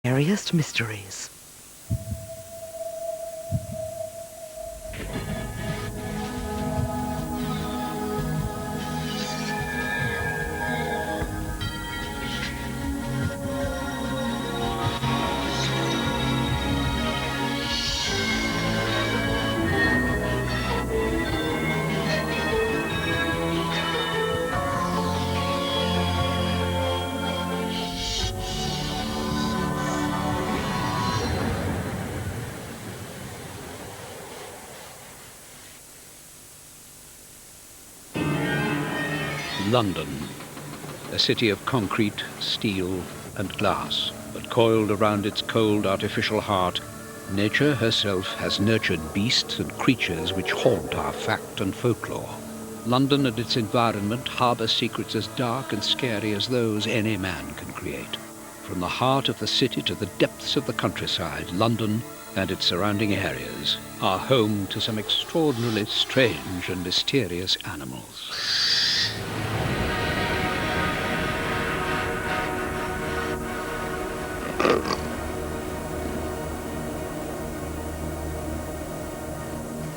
Scariest mysteries. London, a city of concrete, steel and glass, but coiled around its cold artificial heart, nature herself has nurtured beasts and creatures which haunt our fact and folklore. London and its environment harbour secrets as dark and scary as those any man can create. From the heart of the city to the depths of the countryside, London and its surrounding areas are home to some extraordinarily strange and mysterious animals.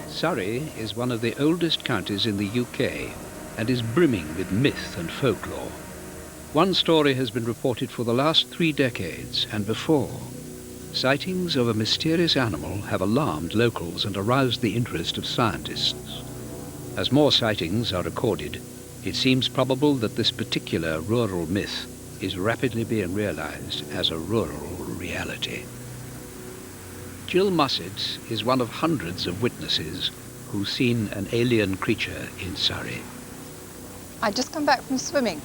Surrey is one of the oldest counties in the UK and is brimming with myth and folklore. One story has been reported for the last 3 decades and before. Sightings of a mysterious animal have alarmed locals and aroused the interest of scientists. As more sightings are recorded, it seems probable that this particular rural myth is rapidly being realized as a rural reality. Jill Mussett is one of hundreds of witnesses who've seen an alien creature in Surrey. I'd just come back from swimming.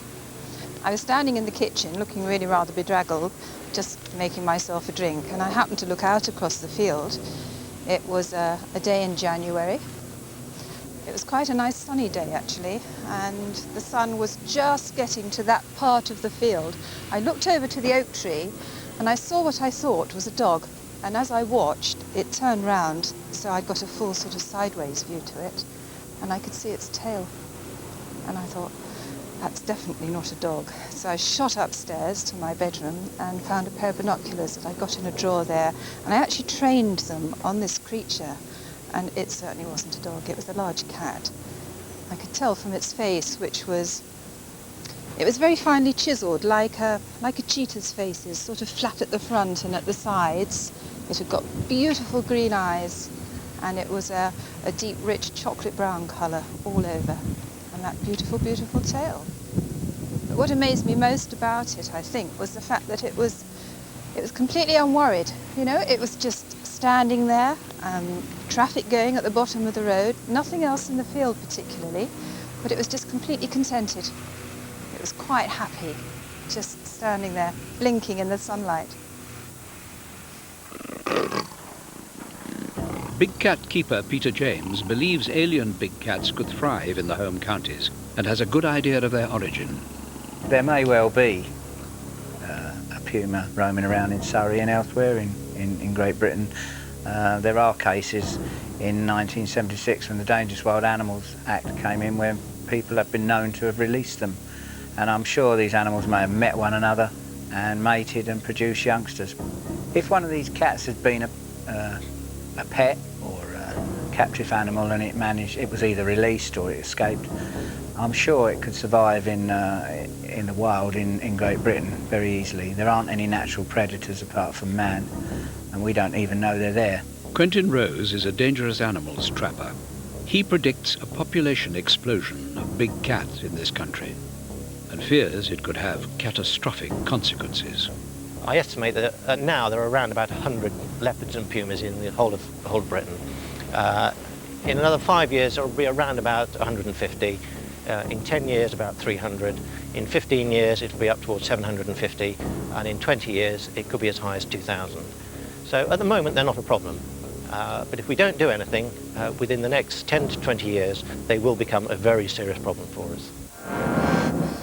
I was standing in the kitchen looking really rather bedraggled, just making myself a drink, and I happened to look out across the field. It was a day in January. It was quite a nice sunny day actually, and the sun was just getting to that part of the field. I looked over to the oak tree and I saw what I thought was a dog. And as I watched, it turned round, so I got a full sort of sideways view to it, and I could see its tail. And I thought, that's definitely not a dog. So I shot upstairs to my bedroom and found a pair of binoculars that I got in a drawer there, and I actually trained them on this creature, and it certainly wasn't a dog, it was a large cat. I could tell from its face, which was, it was very finely chiselled, like a cheetah's face is, sort of flat at the front and at the sides. It had got beautiful green eyes, and it was a deep, rich chocolate brown colour all over, and that beautiful, beautiful tail. But what amazed me most about it, I think, was the fact that it was completely unworried. You know, it was just standing there, traffic going at the bottom of the road, nothing else in the field particularly, but it was just completely contented. It was quite happy, just standing there, blinking in the sunlight. Big cat keeper Peter James believes alien big cats could thrive in the home counties and has a good idea of their origin. There may well be a puma roaming around in Surrey and elsewhere in Great Britain. There are cases in 1976 when the Dangerous Wild Animals Act came in where people have been known to have released them. And I'm sure these animals may have met one another and mated and produced youngsters. If one of these cats had been a pet or a captive animal and it was either released or it escaped, I'm sure it could survive in the wild in Great Britain very easily. There aren't any natural predators apart from man, and we don't even know they're there. Quentin Rose is a dangerous animals trapper. He predicts a population explosion of big cats in this country and fears it could have catastrophic consequences. I estimate that now there are around about 100 leopards and pumas in the whole of Britain. In another 5 years there will be around about 150. In 10 years about 300. In 15 years it will be up towards 750, and in 20 years it could be as high as 2,000. So at the moment they're not a problem. But if we don't do anything, within the next 10 to 20 years they will become a very serious problem for us.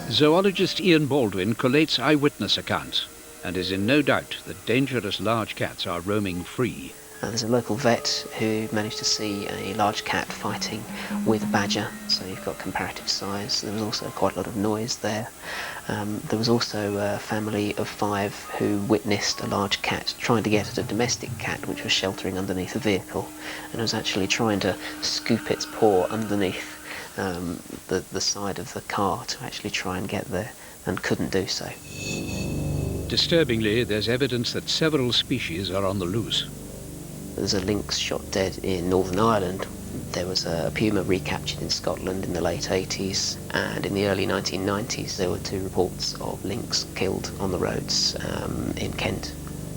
Zoologist Ian Baldwin collates eyewitness accounts and is in no doubt that dangerous large cats are roaming free There's a local vet who managed to see a large cat fighting with a badger, so you've got comparative size. There was also quite a lot of noise there. There was also a family of 5 who witnessed a large cat trying to get at a domestic cat which was sheltering underneath a vehicle, and was actually trying to scoop its paw underneath the side of the car to actually try and get there, and couldn't do so. Disturbingly, there's evidence that several species are on the loose. There's a lynx shot dead in Northern Ireland. There was a puma recaptured in Scotland in the late 80s, and in the early 1990s there were 2 reports of lynx killed on the roads in Kent.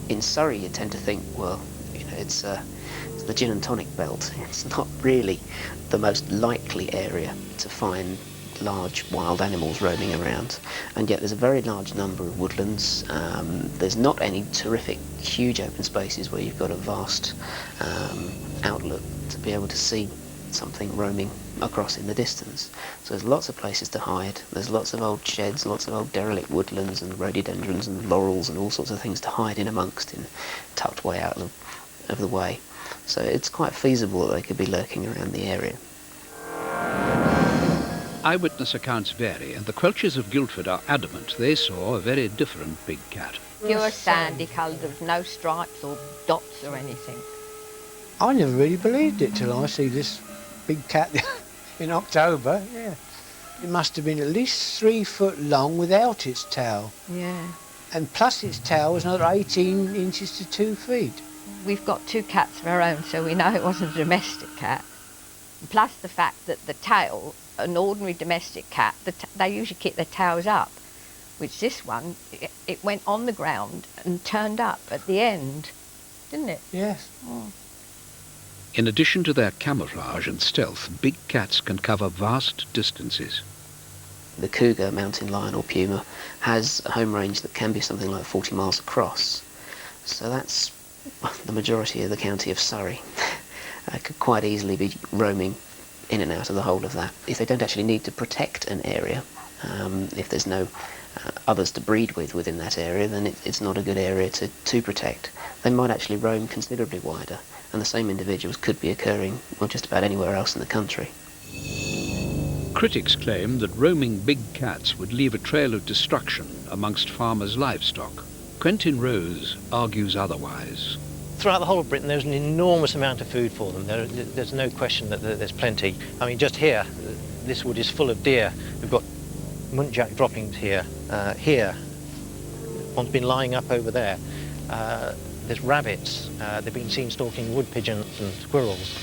In Surrey you tend to think, well, it's the gin and tonic belt. It's not really the most likely area to find large wild animals roaming around, and yet there's a very large number of woodlands. There's not any terrific huge open spaces where you've got a vast outlook to be able to see something roaming across in the distance. So there's lots of places to hide. There's lots of old sheds, lots of old derelict woodlands and rhododendrons and laurels and all sorts of things to hide in amongst, in tucked way out of the way. So it's quite feasible that they could be lurking around the area. Eyewitness accounts vary, and the Quelchers of Guildford are adamant they saw a very different big cat. Pure sandy coloured, there was no stripes or dots or anything. I never really believed it till I see this big cat in October. Yeah, it must have been at least 3 foot long without its tail. Yeah. And plus its tail was another 18 inches to 2 feet. We've got 2 cats of our own, so we know it wasn't a domestic cat. Plus the fact that the tail, an ordinary domestic cat, they usually keep their tails up, which this one, it went on the ground and turned up at the end, didn't it? Yes. Oh. In addition to their camouflage and stealth, big cats can cover vast distances. The cougar, mountain lion or puma, has a home range that can be something like 40 miles across. So that's the majority of the county of Surrey. Could quite easily be roaming in and out of the whole of that. If they don't actually need to protect an area, if there's no others to breed with within that area, then it's not a good area to protect. They might actually roam considerably wider, and the same individuals could be occurring well, just about anywhere else in the country. Critics claim that roaming big cats would leave a trail of destruction amongst farmers' livestock. Quentin Rose argues otherwise. Throughout the whole of Britain, there's an enormous amount of food for them. There's no question that there's plenty. I mean, just here, this wood is full of deer. We've got muntjac droppings here. Here, one's been lying up over there. There's rabbits. They've been seen stalking wood pigeons and squirrels.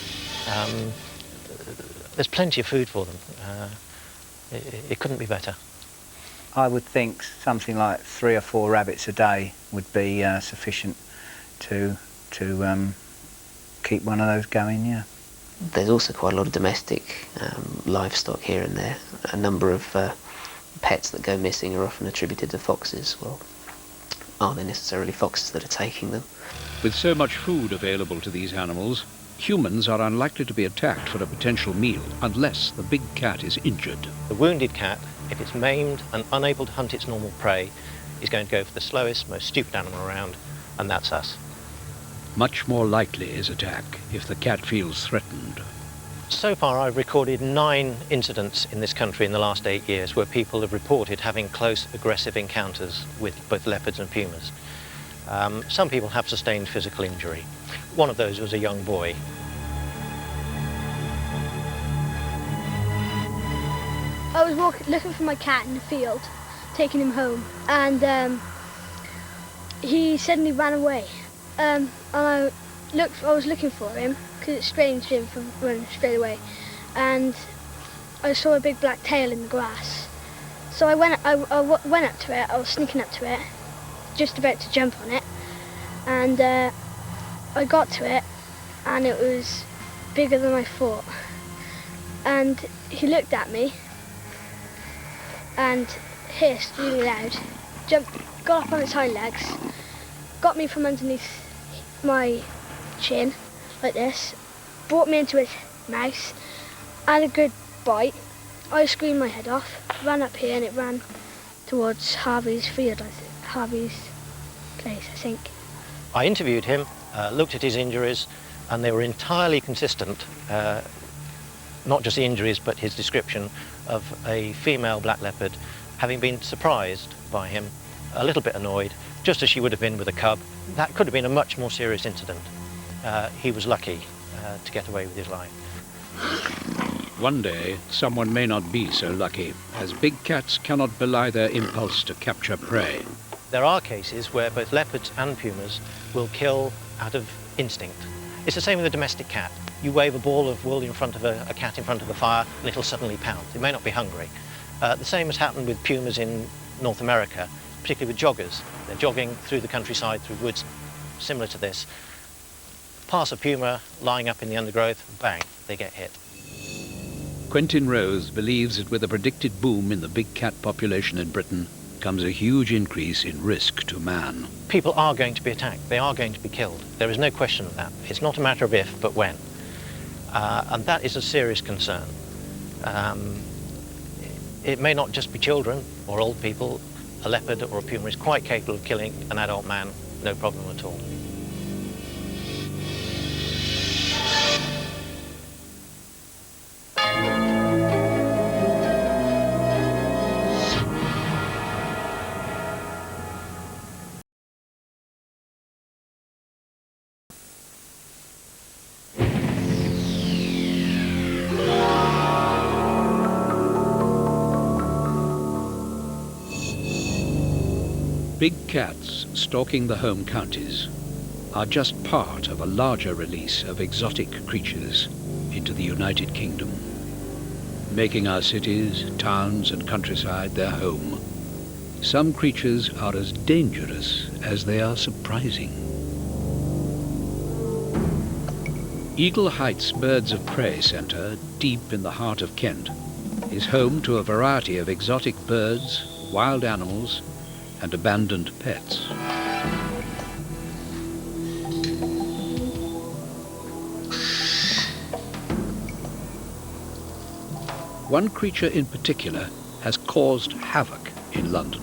There's plenty of food for them. It couldn't be better. I would think something like 3 or 4 rabbits a day would be sufficient to keep one of those going, yeah. There's also quite a lot of domestic livestock here and there. A number of pets that go missing are often attributed to foxes. Well, are they necessarily foxes that are taking them? With so much food available to these animals, humans are unlikely to be attacked for a potential meal unless the big cat is injured. The wounded cat, if it's maimed and unable to hunt its normal prey, is going to go for the slowest, most stupid animal around, and that's us. Much more likely is attack if the cat feels threatened. So far I've recorded 9 incidents in this country in the last 8 years where people have reported having close aggressive encounters with both leopards and pumas. Some people have sustained physical injury. One of those was a young boy. I was looking for my cat in the field, taking him home, and he suddenly ran away. And I was looking for him because it's strange for him to run straight away, and I saw a big black tail in the grass. So I went up to it. I was sneaking up to it, just about to jump on it, and I got to it, and it was bigger than I thought. And he looked at me and hissed really loud, got up on its hind legs, got me from underneath my chin, like this, brought me into his mouth, had a good bite. I screamed my head off, ran up here, and it ran towards Harvey's field, Harvey's place, I think. I interviewed him looked at his injuries, and they were entirely consistent, not just the injuries but his description of a female black leopard having been surprised by him, a little bit annoyed, just as she would have been with a cub. That could have been a much more serious incident. He was lucky to get away with his life. One day, someone may not be so lucky, as big cats cannot belie their impulse to capture prey. There are cases where both leopards and pumas will kill out of instinct. It's the same with a domestic cat. You wave a ball of wool in front of a cat in front of a fire and it'll suddenly pounce. It may not be hungry. The same has happened with pumas in North America, particularly with joggers. They're jogging through the countryside, through woods similar to this. Pass a puma lying up in the undergrowth, bang, they get hit. Quentin Rose believes that with a predicted boom in the big cat population in Britain comes a huge increase in risk to man. People are going to be attacked. They are going to be killed. There is no question of that. It's not a matter of if, but when. And that is a serious concern. It may not just be children or old people. A leopard or a puma is quite capable of killing an adult man, no problem at all. Big cats stalking the home counties are just part of a larger release of exotic creatures into the United Kingdom, making our cities, towns and countryside their home. Some creatures are as dangerous as they are surprising. Eagle Heights Birds of Prey Centre, deep in the heart of Kent, is home to a variety of exotic birds, wild animals and abandoned pets. One creature in particular has caused havoc in London.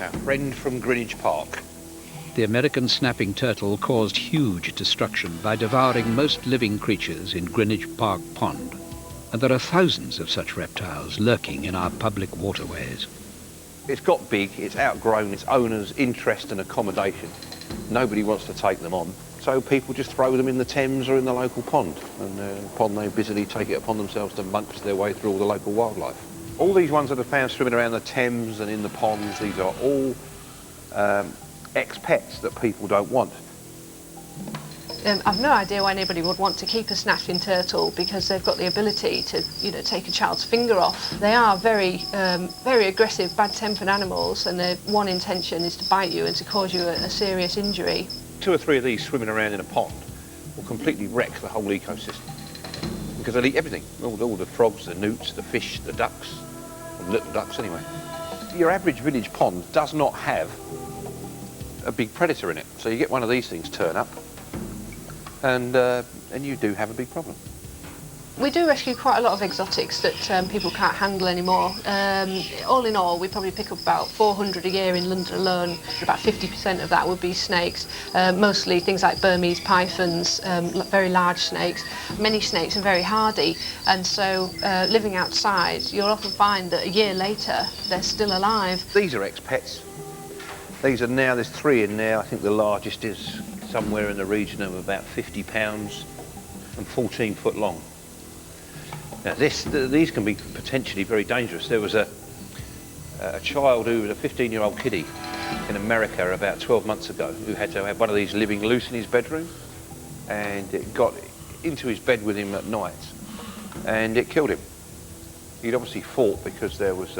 Our friend from Greenwich Park. The American snapping turtle caused huge destruction by devouring most living creatures in Greenwich Park Pond. And there are thousands of such reptiles lurking in our public waterways. It's got big, it's outgrown its owner's interest and accommodation. Nobody wants to take them on, so people just throw them in the Thames or in the local pond. And upon they busily take it upon themselves to munch their way through all the local wildlife. All these ones that are found swimming around the Thames and in the ponds, these are all ex-pets that people don't want. I've no idea why anybody would want to keep a snapping turtle, because they've got the ability to, take a child's finger off. They are very aggressive, bad-tempered animals, and their one intention is to bite you and to cause you a serious injury. 2 or 3 of these swimming around in a pond will completely wreck the whole ecosystem, because they'll eat everything. All the frogs, the newts, the fish, the ducks, and little ducks anyway. Your average village pond does not have a big predator in it, so you get one of these things turn up, and you do have a big problem. We do rescue quite a lot of exotics that people can't handle anymore. All in all, we probably pick up about 400 a year in London alone. About 50% of that would be snakes, mostly things like Burmese pythons, very large snakes. Many snakes are very hardy, and so living outside, you'll often find that a year later they're still alive. These are ex-pets. These are now, there's 3 in there. I think the largest is somewhere in the region of about 50 pounds and 14 foot long. Now these can be potentially very dangerous. There was a child who was a 15-year-old kiddie in America about 12 months ago who had to have one of these living loose in his bedroom, and it got into his bed with him at night and it killed him. He'd obviously fought because there was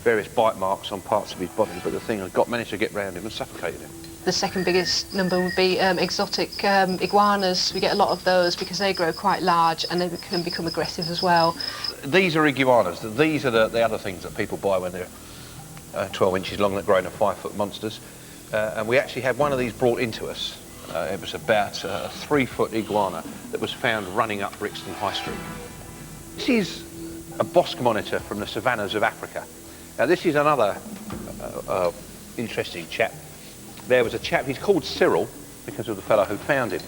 various bite marks on parts of his body, but the thing had managed to get round him and suffocated him. The second biggest number would be exotic iguanas. We get a lot of those because they grow quite large and they can become aggressive as well. These are iguanas. These are the other things that people buy when they're 12 inches long that grow into 5-foot monsters. And we actually had one of these brought into us. It was about a 3-foot iguana that was found running up Brixton High Street. This is a bosque monitor from the savannas of Africa. Now this is another interesting chap. There was a chap, he's called Cyril because of the fellow who found him.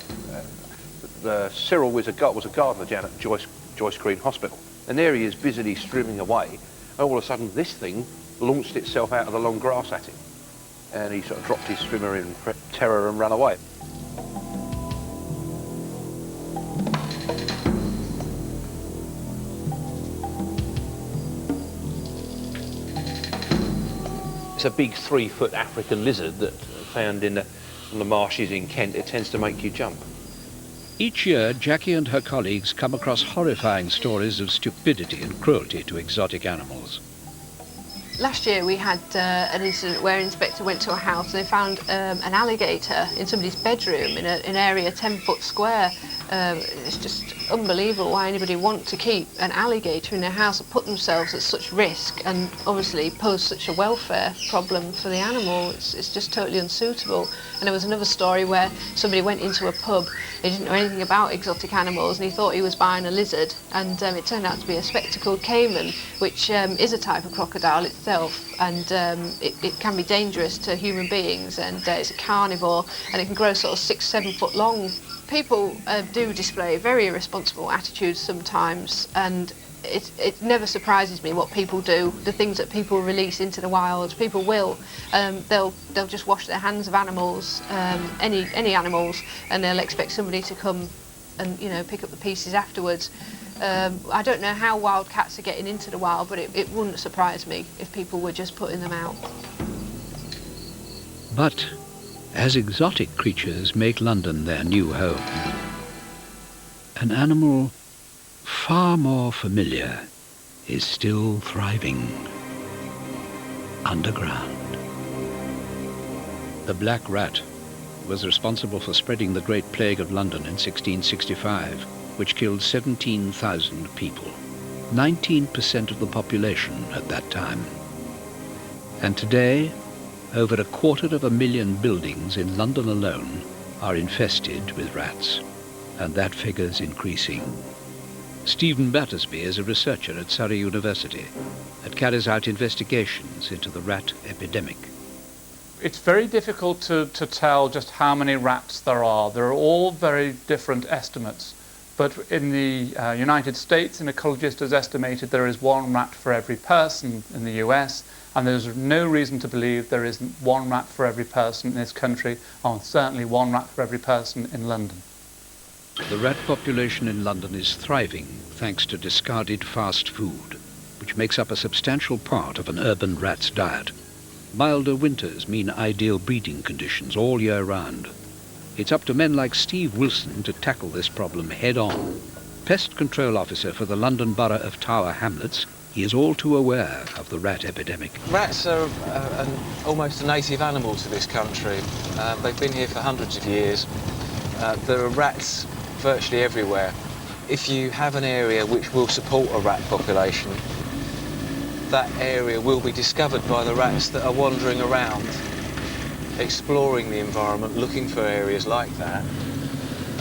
Cyril was a gardener down at Joyce Green Hospital, and there he is busily strimming away. All of a sudden this thing launched itself out of the long grass at him, and he sort of dropped his strimmer in terror and ran away. It's a big 3-foot African lizard that found on the marshes in Kent. It tends to make you jump. Each year, Jackie and her colleagues come across horrifying stories of stupidity and cruelty to exotic animals. Last year we had an incident where an inspector went to a house and they found an alligator in somebody's bedroom in an area 10 foot square. It's just unbelievable why anybody want to keep an alligator in their house and put themselves at such risk and obviously pose such a welfare problem for the animal. It's just totally unsuitable. And there was another story where somebody went into a pub, he didn't know anything about exotic animals and he thought he was buying a lizard, and it turned out to be a spectacled caiman, which is a type of crocodile itself, and it can be dangerous to human beings, and it's a carnivore and it can grow sort of 6-7 foot long. People do display very irresponsible attitudes sometimes, and it never surprises me what people do, the things that people release into the wild. People will, they'll just wash their hands of animals, any animals, and they'll expect somebody to come and pick up the pieces afterwards. I don't know how wild cats are getting into the wild, but it wouldn't surprise me if people were just putting them out. But as exotic creatures make London their new home, an animal far more familiar is still thriving underground. The black rat was responsible for spreading the Great Plague of London in 1665, which killed 17,000 people, 19% of the population at that time. And today, over 250,000 buildings in London alone are infested with rats, and that figure's increasing. Stephen Battersby is a researcher at Surrey University and carries out investigations into the rat epidemic. It's very difficult to tell just how many rats there are. There are all very different estimates. But in the United States, an ecologist has estimated there is 1 rat for every person in the US, and there's no reason to believe there isn't 1 rat for every person in this country, and certainly 1 rat for every person in London. The rat population in London is thriving thanks to discarded fast food, which makes up a substantial part of an urban rat's diet. Milder winters mean ideal breeding conditions all year round. It's up to men like Steve Wilson to tackle this problem head-on. Pest Control Officer for the London Borough of Tower Hamlets, he is all too aware of the rat epidemic. Rats are almost a native animal to this country. They've been here for hundreds of years. There are rats virtually everywhere. If you have an area which will support a rat population, that area will be discovered by the rats that are wandering around, exploring the environment, looking for areas like that,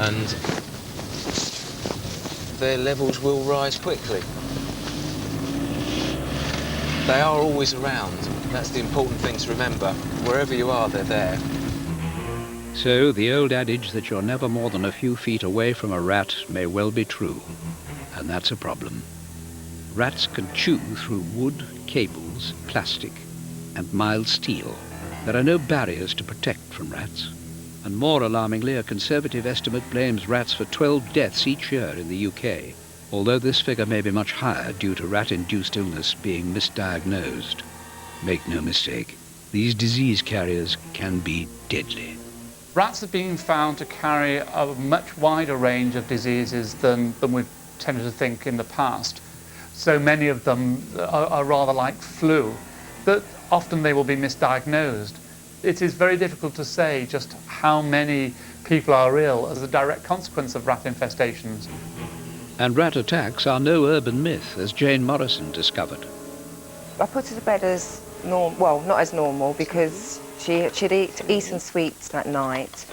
and their levels will rise quickly. They are always around. That's the important thing to remember. Wherever you are, they're there. So the old adage that you're never more than a few feet away from a rat may well be true, and that's a problem. Rats can chew through wood, cables, plastic, and mild steel. There are no barriers to protect from rats. And more alarmingly, a Conservative estimate blames rats for 12 deaths each year in the UK, although this figure may be much higher due to rat-induced illness being misdiagnosed. Make no mistake, these disease carriers can be deadly. Rats have been found to carry a much wider range of diseases than we've tended to think in the past. So many of them are rather like flu, that often they will be misdiagnosed. It is very difficult to say just how many people are ill as a direct consequence of rat infestations. And rat attacks are no urban myth, as Jane Morrison discovered. I put her to bed as well, not as normal, because she'd eaten sweets that night,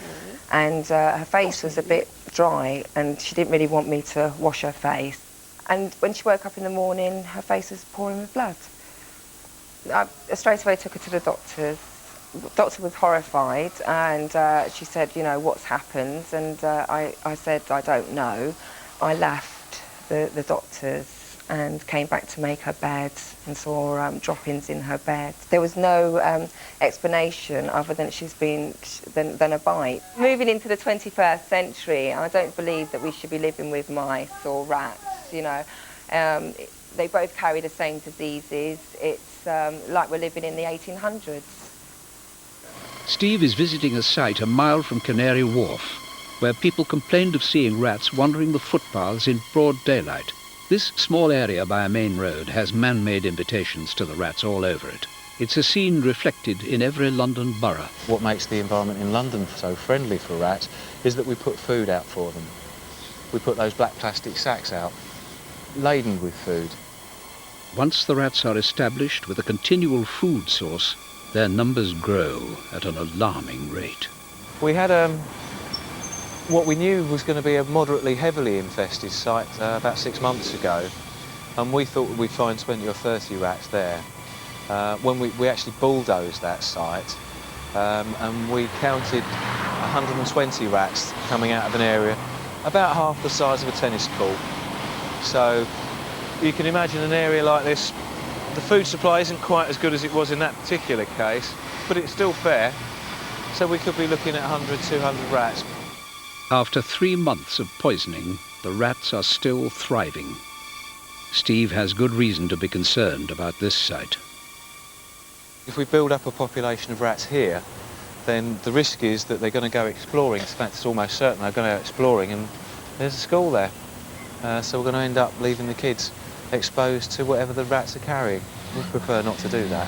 and her face was a bit dry, and she didn't really want me to wash her face. And when she woke up in the morning, her face was pouring with blood. I straight away took her to the doctors, The doctor was horrified, and she said, you know, what's happened? And I said, I don't know. I left the doctor's and came back to make her bed and saw droppings in her bed. There was no explanation other than she's been than a bite. Moving into the 21st century, I don't believe that we should be living with mice or rats. You know, they both carry the same diseases. It's like we're living in the 1800s. Steve is visiting a site a mile from Canary Wharf, where people complained of seeing rats wandering the footpaths in broad daylight. This small area by a main road has man-made invitations to the rats all over it. It's a scene reflected in every London borough. What makes the environment in London so friendly for rats is that we put food out for them. We put those black plastic sacks out, laden with food. Once the rats are established with a continual food source, their numbers grow at an alarming rate. We had what we knew was going to be a moderately heavily infested site about 6 months ago, and we thought we'd find 20 or 30 rats there. When we actually bulldozed that site, and we counted 120 rats coming out of an area about half the size of a tennis court. So you can imagine an area like this, the food supply isn't quite as good as it was in that particular case, but it's still fair. So we could be looking at 100, 200 rats. After 3 months of poisoning, the rats are still thriving. Steve has good reason to be concerned about this site. If we build up a population of rats here, then the risk is that they're going to go exploring. In fact, it's almost certain they're going to go exploring, and there's a school there. So we're going to end up leaving the kids exposed to whatever the rats are carrying. We prefer not to do that.